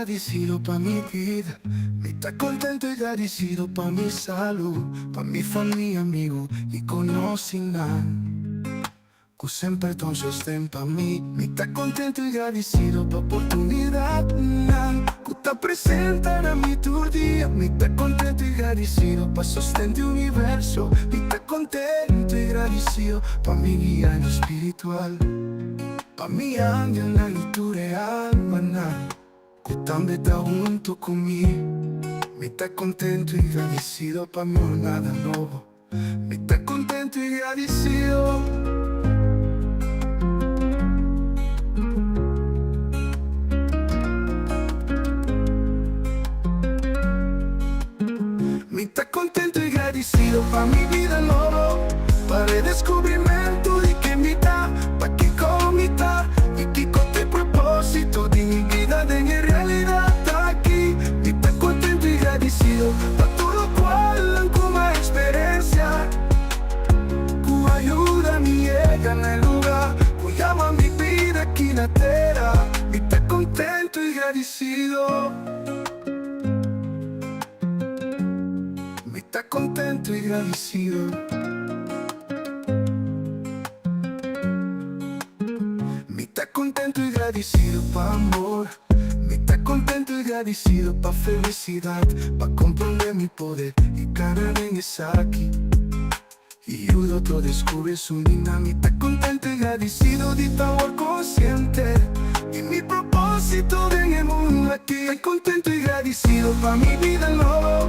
agradecido pa' mi vida. Me está contento y agradecido pa' mi salud, pa' mi familia, amigo y conoscinan. Que sempre ton sostén pa' mí. Me está contento y agradecido pa' oportunidad que está presente na mi tu día. Me está contento y agradecido pa' sostén de universo. Me está contento y agradecido pa' mi guía en lo espiritual, pa' mi ángel na real, maná, que también está junto conmigo. Me está contento y agradecido pa' mi jornada nuevo. Me está contento y agradecido. Me está contento y agradecido pa' mi vida nuevo, para el descubrimiento de que me está, pa' que comita y que con el propósito de mi vida de mi realidad está aquí. Me está contento y agradecido pa' todo cual como experiencia que ayuda a mi llega en el lugar que llama mi vida aquí en la tierra. Me está contento y agradecido. Me está contento y agradecido. Me está contento y agradecido pa' amor. Me está contento y agradecido pa' felicidad, pa' comprender mi poder y cara en esa aquí. Y el otro descubre su linda. Me está contento y agradecido de estar consciente y mi propósito en el mundo aquí. Estoy contento y agradecido pa' mi vida nueva,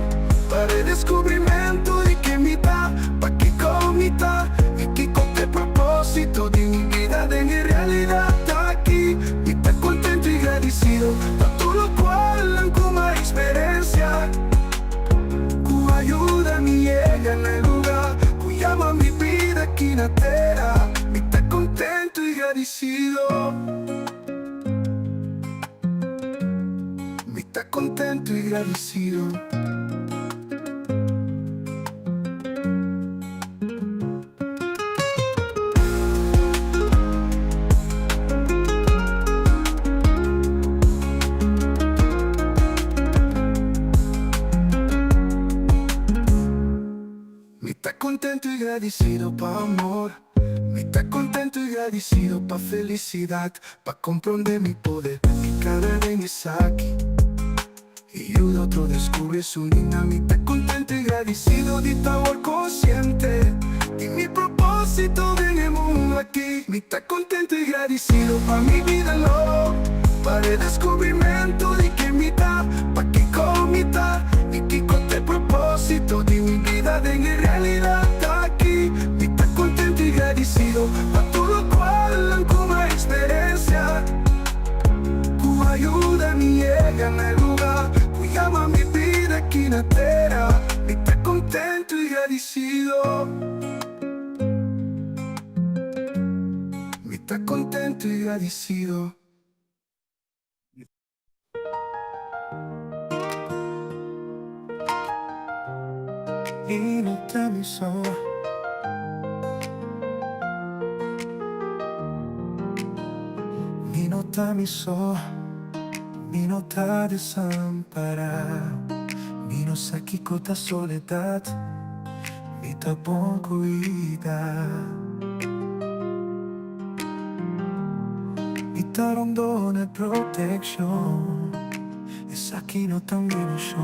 para el descubrimiento de que me da, pa' que comita y que con el propósito de mi vida de mi realidad está aquí. Me está contento y agradecido pa' todo lo cual como experiencia que ayuda a mi llega en el lugar que llama mi vida aquí en la tierra. Me está contento y agradecido. Me está contento y agradecido. Me está contento y agradecido pa' amor. Me está contento y agradecido pa' felicidad, pa' comprender mi poder y cada vez está aquí. Y el otro descubre su linda. Me está contento y agradecido de estar consciente y mi propósito en el mundo aquí. Me está contento y agradecido pa' mi vida nueva, para el descubrimiento de que me da, pa' que comita y que con el propósito de mi vida de mi realidad está aquí. Me está contento y agradecido pa' todo cual como experiencia que ayuda a mi llega en el lugar que llama mi vida aquí en la tierra. Me está contento y agradecido. Me está contento y agradecido. Inota mi son, minota mi son, minota desamparado, minos aquí cota soledad, mi tapón cuida, mi tarondona protection, es aquí no también yo.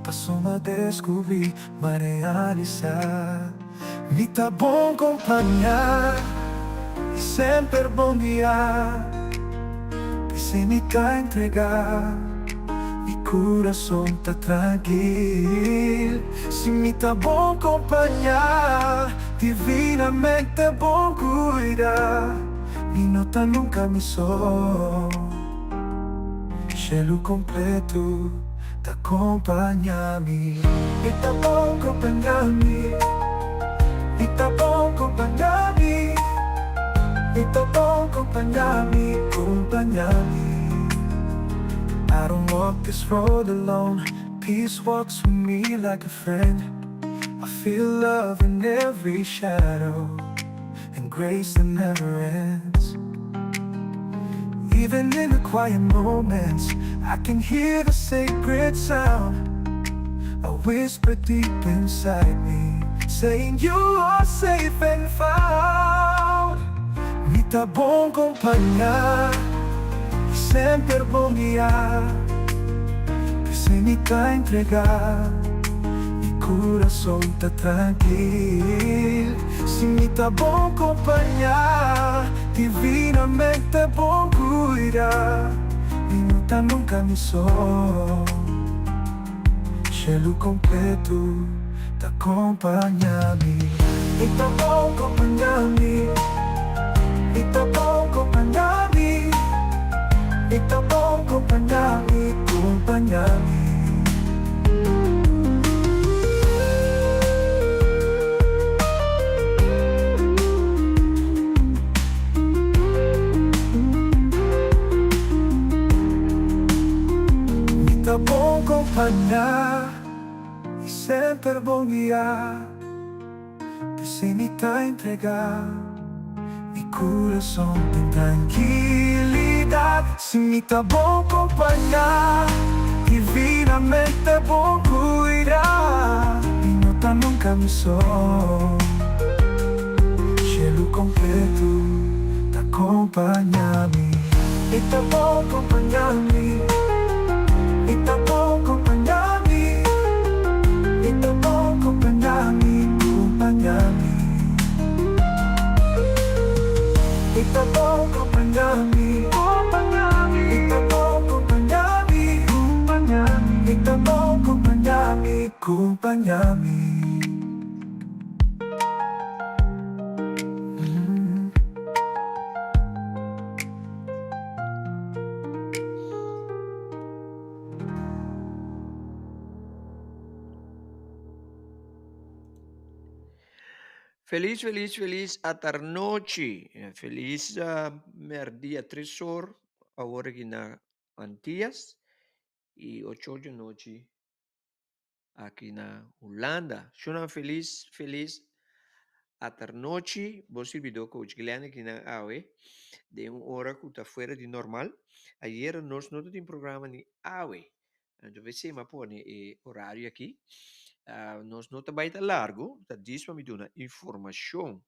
Passo a descobrir, a realizar. Me tá bom acompanhar, sempre bom guiar. E sem me cá entregar, meu coração tá tranquilo. Se me tá bom acompanhar, divinamente é bom cuidar. Me nota nunca me só, cielo completo. T'accompagnami, e tá bom acompanhar-me, e tá bom acompanhar-me, e tá bom acompanhar-me, acompanhar-me. I don't walk this road alone, peace walks with me like a friend. I feel love in every shadow, and grace that never ends. Even in the quiet moments, I can hear the sacred sound, a whisper deep inside me, saying you are safe and found. Mi tabong compagnia, sempre bom guiar, que se me tá entregar, mi coração tá tranquilo. Se me tá bom companhia, divinamente bom cuidar, e não tá nunca me só. Cielo completo, te accompagnami, e tá bom accompagnami, e tá bom accompagnami, e tá bom accompagnami, accompagnami. E tá bom accompagnare, e sempre bom guiar, te sei mi tá entregar, mi coração tem tranquilidade. Se me tá bom acompanhar, divinamente bom cuidar, e não tá nunca me só. Cielo completo, te accompagnami, e tá bom acompanhar-me, e tá bom acompanhar-me, e tá bom acompanhar-me, acompanhar-me. E tá bom acompanhar-me, acompanhar-me, e tá bom acompanhar-me, acompanhar-me, e tá bom acompanhar-me, acompanhar-me. Feliz, feliz, feliz atarnoche. Feliz merdia tresor. Ahora aqui na Antillas e 8 da noite aqui na Holanda. Shona feliz, feliz atarnoche. Vos servidor coach Guilherme aqui na AWE. De hora que está fora de normal. Ayer nós não tínhamos programa ni AWE. Então, você me põe horário aqui. Nós não está bem largo. Está diz para me dar informação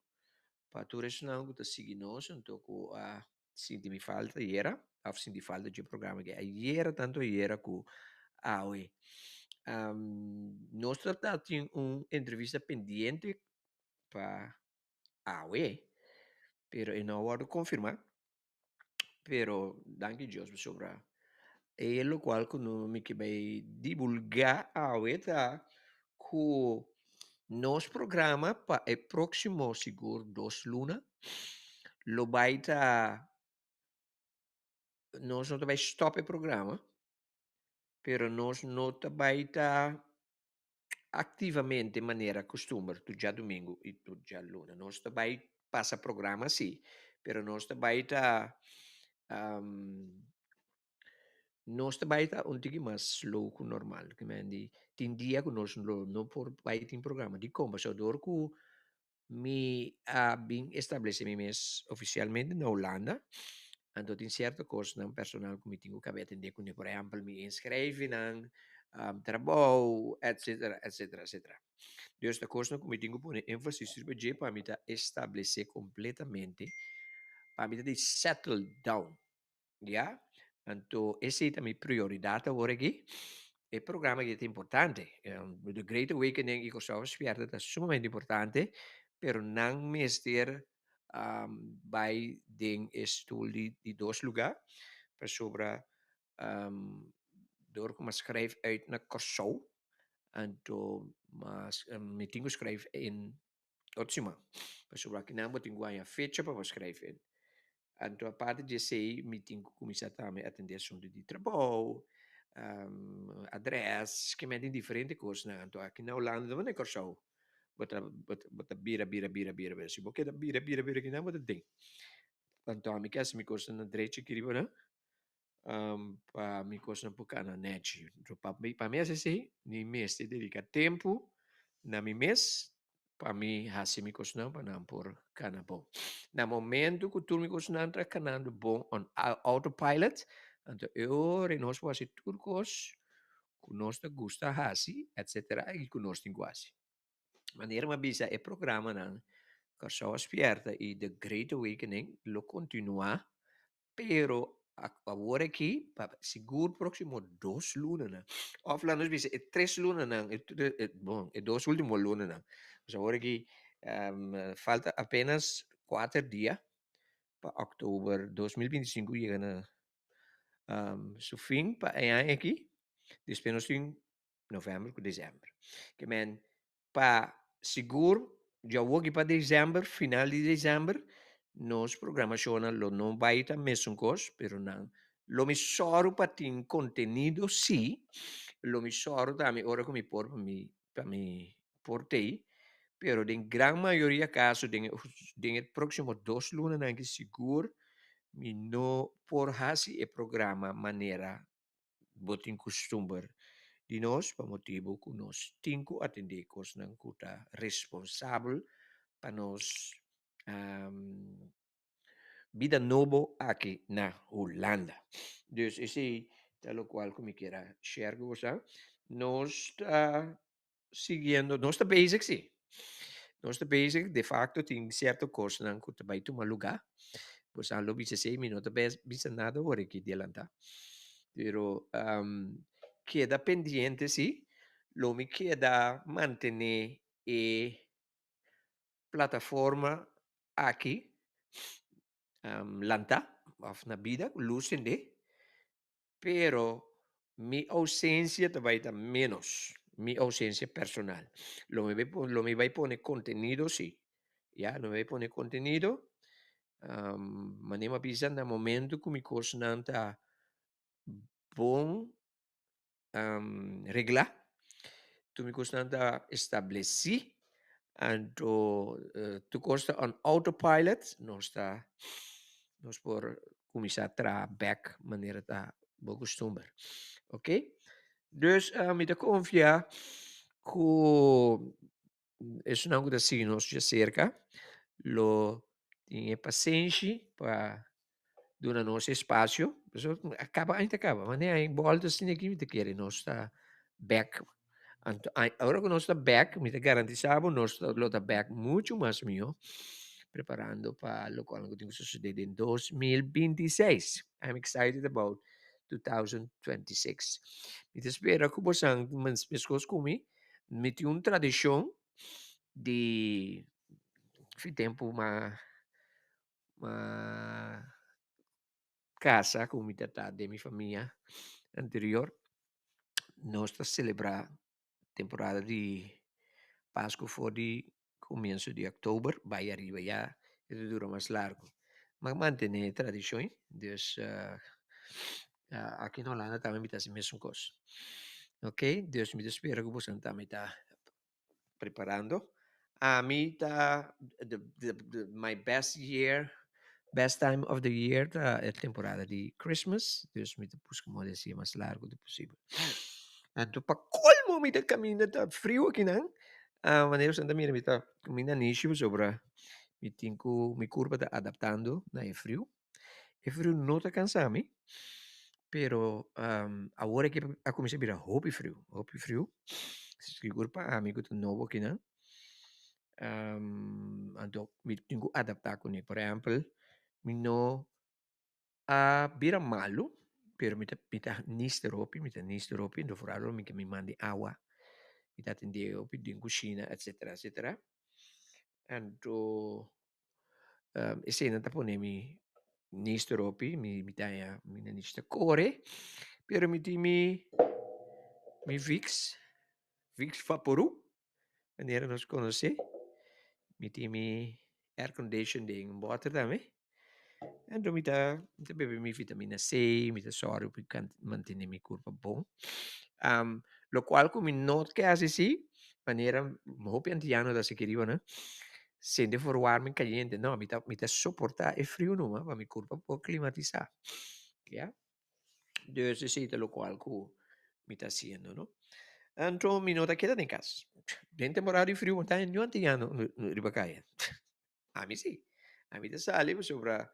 para todos não que seguir nós, então sinto me falta era, ou sinto falta de programa que era tanto era que hoje. Nós tratamos uma entrevista pendiente para hoje, pero eu não vou confirmar, pero danke Deus sobre e lo qual que não me que vai divulgar hoje tá que nos programa para o próximo seguro 2 luna lo vai estar nós não vai stop o programa, pero nós não vai estar ativamente de maneira costume, tu já domingo e tu já luna. Nós vai passa programa sim, pero nós vai estar nós vai estar um pouquinho mais slow que o normal, que me di tem dia que nós não por vai ter programa de conversador que me bem estabelece me mes oficialmente na Holanda. Então, tem certa coisa não personal que me tenho que atender, como por exemplo, me inscrever em trabalho, etc, etc, etc. Dus esta coisa que me tenho que pôr ênfase para me estabelecer completamente, para me de settle down, já? Então, essa é a minha prioridade agora aqui. O programa que é importante. The Great Awakening, eu só espero, é sumamente importante, pero não me ester bij den stoel die doorsloegen. Per sobre door maar schrijf uit naar Curaçao. En toen mas meeting schrijf in Otsima. Per sobre que não botinho a fecha para schrijven. Então, a parte de sei, meeting começar também a atender assunto de trabalho, adresse, que me tem diferente coisas, né? Então, aqui na Holanda, não é Curaçao. Bota bira. Se você bira, que não, bota tem. Então, a minha casa me custa na direita que riba, né? Pa me custa um pouco na net. Então, para mim, assim, nem mês, te dedica tempo, na mi mês, para mim, assim me costumam para não por cana bom. Na momento que tu me costumam tra canando bom on autopilot, então eu nós fazer tudo cos que nós te gusta assim, etc. E que nós tem quase. Maneira uma bisa é programa não, que só esperta e The Great Awakening lo continua, pero agora aqui, seguro próximo 2 lunas, né? Ou falando bisa é 3 lunas não, bom, é 2 últimos lunas não. Mas agora aqui falta apenas 4 dias para outubro 2025 chega na seu fim para aqui. Depois nós temos novembro com dezembro. Que men, para seguro, já vou aqui para dezembro, final de dezembro, nós programação lo não vai estar mesmo coisa, pero não. Lo me soro para ter conteúdo, sim. Lo me soro também, ora como para me portei, pero em grande maioria caso, em próximo 2 lunas, não é seguro, me não por hasi e programa maneira botin costume de nós, para motivo que nós temos que atender coisas não cuta responsável para nós vida novo aqui na Holanda. Dus esse tal qual como quiera share com você, nós está seguindo, nós está basic sim. Nós está basic, de facto, tem certa coisa não que vai tomar lugar. Pues lo bisa 6 minutos, bisa nada hora que adelantar. Pero queda pendiente, sí. Lo me queda mantener plataforma aqui, lanta, of na vida, lucende, pero mi ausencia te va a estar menos, mi ausencia personal. Lo me va a poner contenido, sí. Ya, lo me va a poner contenido, manema bisa na momento que mi coisa não está bom, regla, tu mi coisa não está estabeleci, então tu costa on autopilot, nós por começar a tra back maneira tá bom costume, ok? Dus me te confiar que isso não acontece assim, nós já cerca, lo tinha paciência para dona nosso espaço, so acaba ainda acaba, mas nem em volta assim aqui te quer nós está back. Agora que nós está back, me te garantizava nós lo está back muito mais meu, preparando para o qual que suceder em 2026. I'm excited about 2026. Me te espera que você mas pessoas comigo, me tem uma tradição de tempo uma casa com muita de minha família anterior, nós está celebrar temporada de Páscoa foi de começo de outubro, vai arriba já, isso dura mais largo. Mas mantém tradições, dus aqui na Holanda também me a mesma coisa. Ok? Deus me espera que você também está preparando. A mim está my best time of the year é a temporada de Christmas. Deus me busca uma assim mais largo do possível. Então, para colmo, me caminho tá frio aqui, não? Maneira santa mira, me tá caminhando nisso sobre me tenho me curva tá adaptando na é frio. É frio não tá cansando, pero agora que a começar a virar hobby frio. Se curva amigo do novo aqui, não? Untuk me tenho que adaptar com ele. Por exemplo, me não bira malu, pero mita nister ropi, do foralo mi que me mande agua, mita atende opi din cocina, etc. etc. Anto escena tapone mi nister ropi, mi taya mi na nister core, pero mi Vicks Vaporu, wanneer nos conhece, mi air conditioning water também. Então, me bebe minha vitamina C, me soro para manter minha corpo bom. Lo qual como não quer assim, maneira, hope antiano da se queria, né? Sente forwarme caliente, não, me suportar é frio não, mas meu corpo pode climatizar. Yeah? Dus is lo qual que me está haciendo, ¿no? Então, mi nota queda em casa. Tem temporada de frio, tá? Não tem ano no Ribacaia. A mim sim. A mim tá sali, sobra.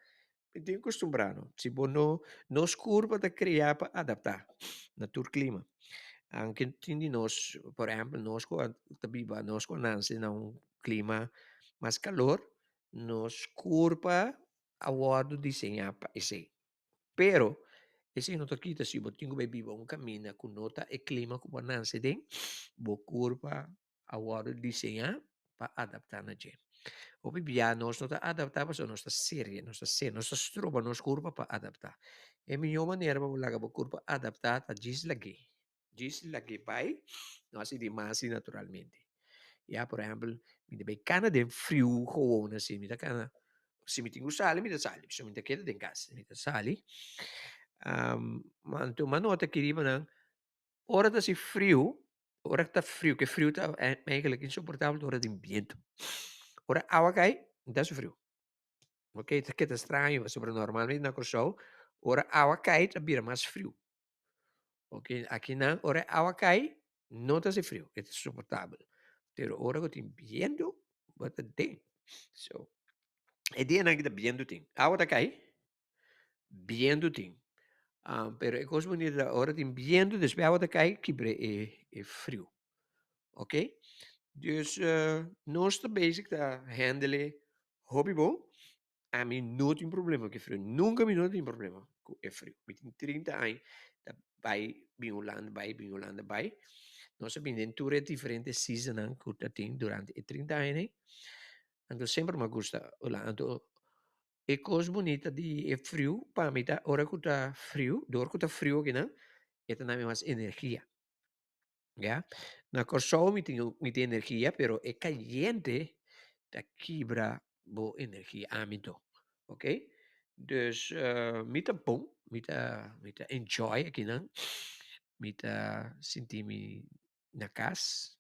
Me tenho acostumbrado. Se bom, nos curva da criar para adaptar na tur clima. Anche quindi nós, por exemplo, nós quando viva, nós quando nasce num clima mais calor, nós curva a bordo desenhar para esse. Pero, esse não kita se botinho bebê um caminho com nota e clima com nasce den, bo curva a bordo desenhar para adaptar na gente. O bibia nós não está adaptar para nossa série, nossa cena, nossa stroba, nossa curva para adaptar. É a melhor maneira para lagar a curva adaptar a diz lagi pai, nós de massa naturalmente. Ya, por exemplo, me deve cana de frio gewoon assim, me dá cana. Se me tenho sali, me dá sali. Se me dá queda de casa, me dá sali. Manto uma nota que riba nang, ora tá se frio, ora que tá frio, que frio tá é eigenlijk insuportável hora de vento. Ora água cai, dá se frio. Ok, isso aqui é estranho, sobre normalmente na Corsol, ora água cai, tá vira mais frio. Ok, aqui não, ora água cai, não está se frio, é suportável. Pero ora que tem viento, bota tem. So, é dia na que tá viento tem. Água tá cai, viento tem. Pero é coisa bonita, ora tem viento, depois água tá cai, que é frio. Ok? Dus nós está basic tá handle hobby bom. A mim não tem problema com frio. Nunca me não tem problema com é frio. Me tem 30 anos, tá, vai, bem Holanda, vai. Nós sabemos em tour é diferente season que tá tem durante 30 anos, né? Então sempre me gusta Holanda. Então, é coisa bonita de é frio, para mim tá, hora que tá frio, dor que tá frio aqui, né? É também mais energia, ya. Na Corsol me tem energia, pero é caliente, da quebra bo energia ámbito, ok? Dus me tá bom, me tá enjoy aqui, não? Me tá sentir-me na casa,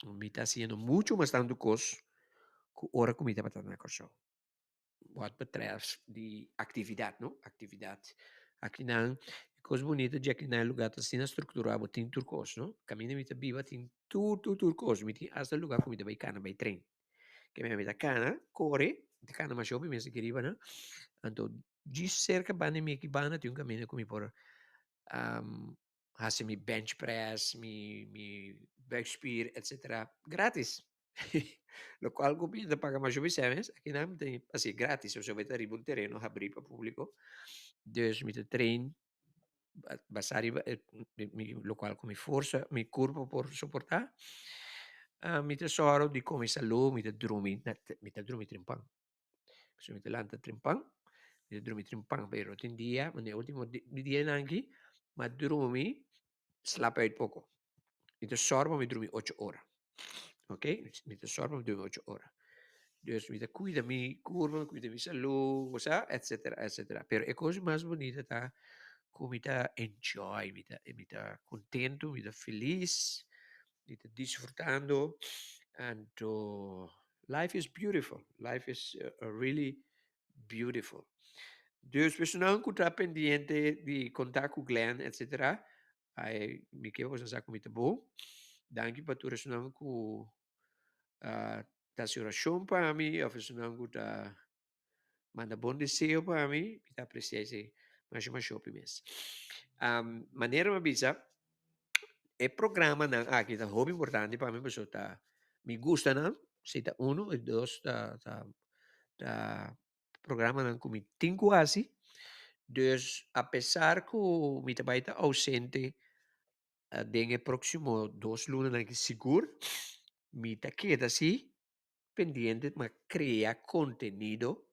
me tá sendo muito mais tanto coisa que hora que me tá batendo na Corsol. Wat betreft die actividade, não? Actividade. Aqui não, coisa bonita de aqui não lugar tá sendo estruturado, tem turcos, não? Caminho me tá viva, tem tudo turcos, me tem hasta lugar como me tá vai cana, vai trem. Que me da cana, corre, de cana mas shopping, me se queriba, não? Então, de cerca bane me que bana tem um caminho como por hace mi bench press, mi back spear, etc. Gratis. Lo qual comienza paga mais jovem sabes, aqui não tem, assim, grátis, você vai ter um terreno a abrir para o público, dus met de train, basari, lo qual come força, mi corpo por suportar, mi tesoro di come salo, mi te drumi trimpang, so mi te lanta trimpang, mi te drumi trimpang, pero tin dia, ma ne ultimo dia nanki, ma drumi, slap uit poco. Mi tesoro, mi drumi 8 ore. Ok? Mi tesoro, mi drumi 8 ore. Dus met de cuida mi curva, cuida mi salud, o sea, etcétera, etcétera. Pero é coisa mais bonita, tá? Como me tá enjoy, me tá contento, me tá feliz, me tá disfrutando. And life is beautiful. Life is really beautiful. Dus we zijn ook tá pendiente de contar com Glenn, etcétera. Ai, me quedo com essa comida boa. Danke para tu ressonar com da oração para mim, oferecendo da manda bom desejo para mim, está apreciar mais shopping mês. Maneira uma bisa, é programa na aqui tá hobby importante para mim, pessoa tá me gusta não, se tá e dois tá programa não como cinco assim, dus apesar que o me trabalho tá ausente, den próximo 2 lunas que seguro, me tá queda assim pendiente, mas cria contenido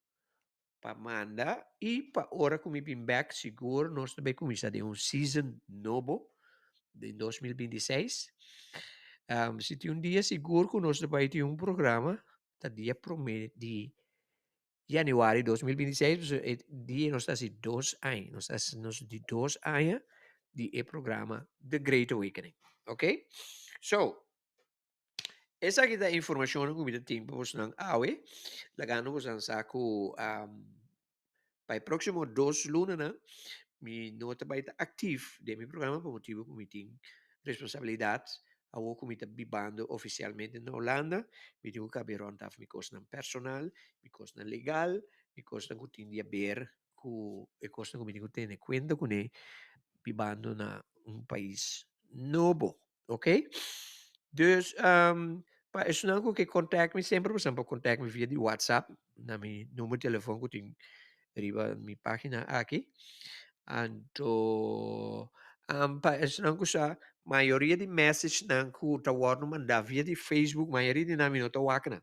para mandar e para hora que me vim back seguro, nós também começar de season novo de 2026. Se tem dia seguro que nós também tem programa, tá dia promete de januário de 2026, dia nós está assim 2 anos, nós está nós de 2 anos de programa The Great Awakening, ok? So, esa aqui da informação que me tem para você não, lagano você não saco, para o próximo 2 lunas, né? Mi nota vai estar ativo de mi programa por motivo que me tem responsabilidad. Ako kumita bibando oficialmente na Holanda, bitiw ka biron taf mi costa ng personal, mi costa ng legal, mi costa ng kutindia ber, e costa kung ko tene kwenta ko ne, bibando na país novo, ok? Dus, pa esuna ko que contact me sempre, por exemplo, contact me via de WhatsApp, na mi número de telefone ko ting arriba mi página aqui. Anto, pa esuna ko sa maioria de message nan ko tawag no manda via de Facebook, maioria de namin no tawag na.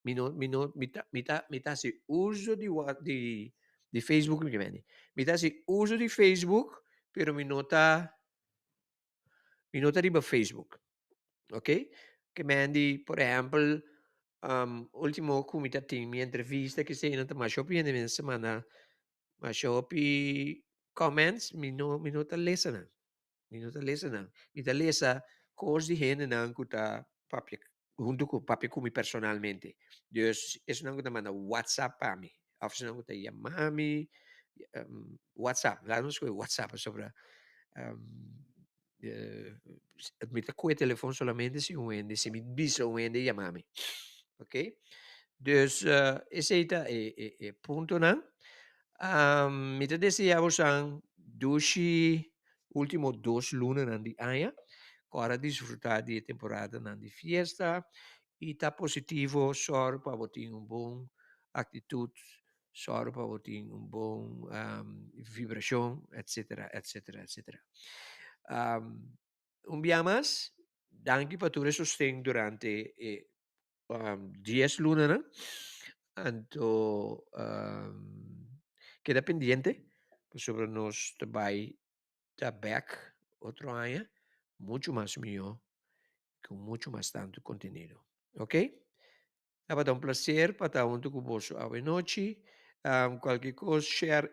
Mita si uso di Facebook mi veni. Mita si uso di Facebook, pero mi nota riba Facebook. Ok? Che mandi, por exemplo, ultimo comita tem minha entrevista que sei não tá mais shopping na minha semana, mas shopping comments minuta lesa na, minuta lesa na, minuta lesa coisas de gente não kuta papi junto com papi kumi personalmente. Dus isso não kuta manda WhatsApp para mim, after não kuta yamami, WhatsApp, lá não sei WhatsApp sobre eh, mi tocco il telefono solamente se mi bisogna chiamarmi. Ok? Dus ese è punto na. Mi te deseavo san dushi ultimo 2 lune nan di aia. Ora disfrutar di temporada nan di fiesta. E ta positivo sor pa votin un buon attitude, sor pa votin un buon vibración, etcétera, etcétera, etcétera. Un día más, danke per tu sostegno durante 10 luna, ¿no? Anto, queda pendiente, pues sobre nos trabalho da back otro año, mucho más mío, con mucho más tanto contenido. ¿Ok? È un placer para estar junto con vos a noche. Qualche cosa, share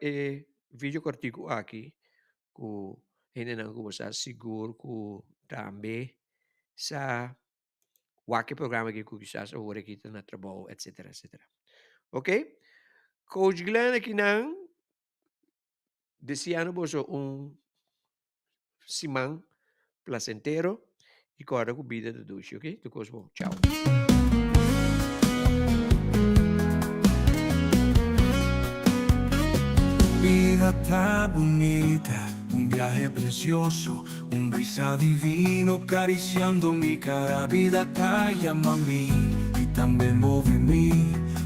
video cortico aqui, ku hindi na ko sa siguro ku tambe sa waki programa que kukisas o ore kita na trabaho, etc. etc. Ok? Coach Glenn aqui nang deseando vos simang placentero e corda com vida de duche, ok? Tu cosmo, ciao. Vida tan bonita, un viaje precioso, un brisa divino acariciando mi cara. Vida te llama a mí y también mueve mí.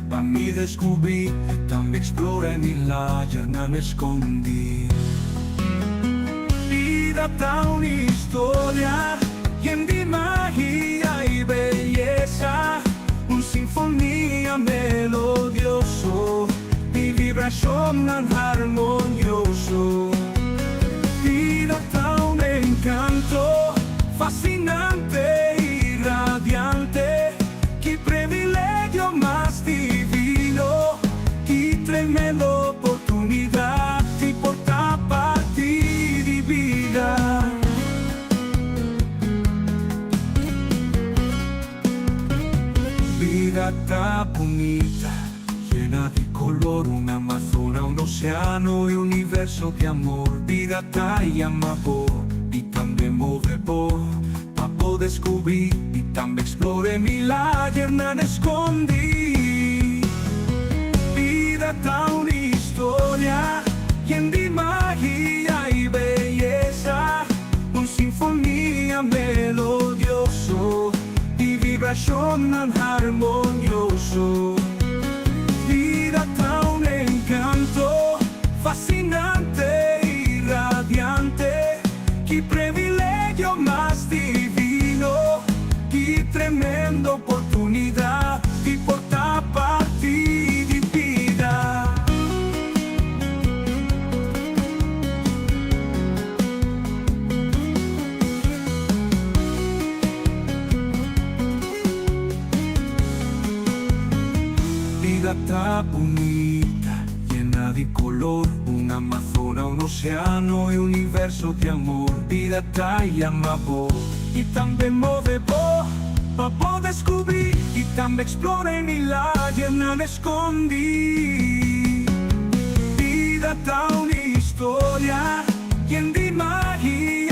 Pa' mí descubrí, también exploré mi la no me escondí. Vida ta una historia llena de magia y belleza, un sinfonía melodioso, mi vibración armonioso. Vida ta un encanto fascinante y radiante, qué privilegio más divino, qué tremenda oportunidad de portar parte de vida. Vida tan bonita, llena de color, una amazona, un océano y un universo de amor. Vida te llama por y también mueve por pa' poder descubrir y también explore mi la no me escondí. Vida ta una historia llena de magia y belleza, un sinfonía melodioso y vibración armonioso. Vida ta un encanto fascinante y radiante, qué privilegio más divino, qué tremenda oportunidad de portar parte de vida. Vida tan bonita, llena de color, una amazona, un océano y un universo de amor. Vida te llama vos y también mueve vos pa' poder descubrir y también explore mi la no me escondí. Vida ta una historia llena de magia